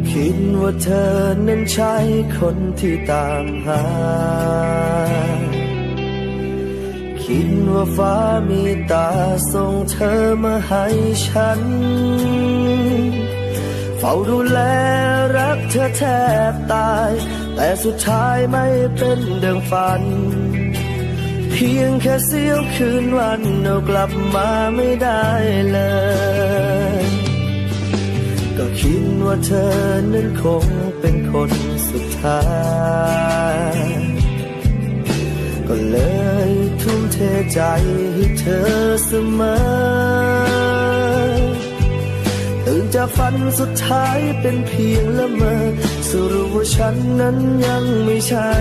คิดว่าเธอนั้นใช่คนที่ตามหาคิดว่าฟ้ามีตาส่งเธอมาให้ฉันเฝ้าดูแลรักเธอแทบตายแต่สุดท้ายไม่เป็นดังฝันเพียงแค่เสี้ยวคืนวันเอากลับมาไม่ได้เลยก็คิดว่าเธอนั้นคงเป็นคนสุดท้ายก็เลยทุ่มเทใจให้เธอเสมอตื่นจากฝันสุดท้ายเป็นเพียงละเมอสรุปว่าฉันนั้นยังไม่ใช่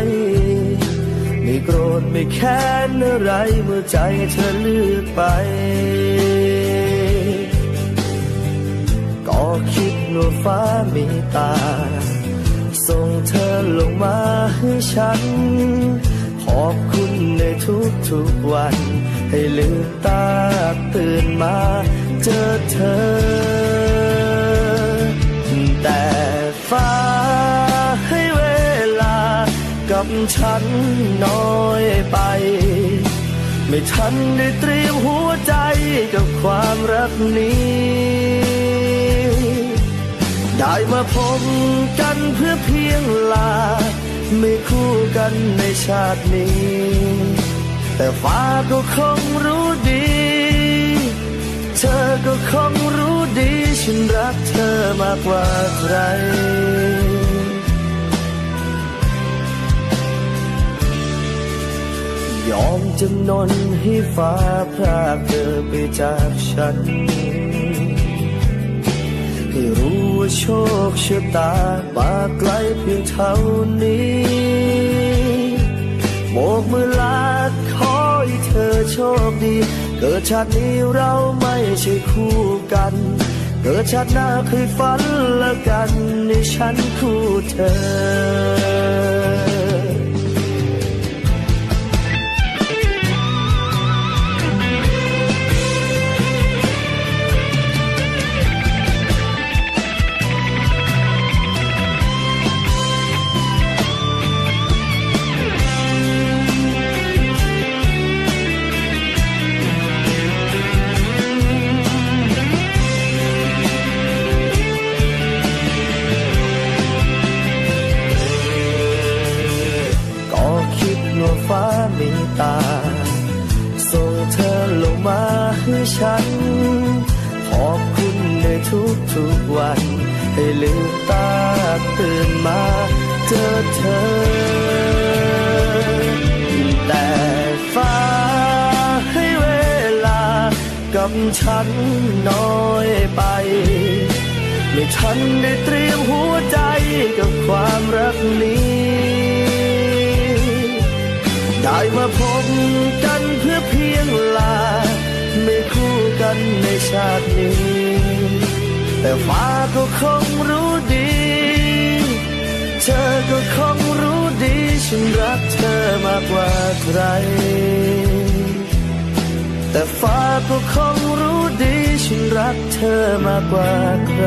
ไม่โกรธไม่แค้นอะไรเมื่อใจเธอเลือกไปก็คิดว่าฟ้ามีตาส่งเธอลงมาให้ฉันขอบคุณในทุกวันให้ลืมตาตื่นมาเจอเธอแต่ฟ้าให้เวลากับฉันน้อยไปไม่ทันได้เตรียมหัวใจกับความรักนี้ได้มาพบกันเพื่อเพียงลาไม่คู่กันในชาตินี้แต่ฟ้าก็คงรู้ดีเธอก็คงรู้ดีฉันรักเธอมากกว่าใครยอมจำนนให้ฟ้าพรากเธอไปจากฉันให้รู้ว่าโชคชะตามาไกลเพียงเท่านี้โบกมือลาขอให้เธอโชคดีเกิดชาตินี้เราไม่ใช่คู่กันเกิดชาติหน้าเคยฝันละกันในฉันคู่เธอฟ้ามีตาส่งเธอลงมาให้ฉันขอบคุณในทุกวันให้ลืมตาตื่นมาเจอเธอแต่ฟ้าให้เวลากับฉันน้อยไปไม่ทันได้เตรียมหัวใจกับความรักนี้ได้มาพบกันเพื่อเพียงลาไม่คู่กันในชาตินี้แต่ฟ้าก็คงรู้ดีเธอก็คงรู้ดีฉันรักเธอมากกว่าใครแต่ฟ้าก็คงรู้ดีฉันรักเธอมากกว่าใคร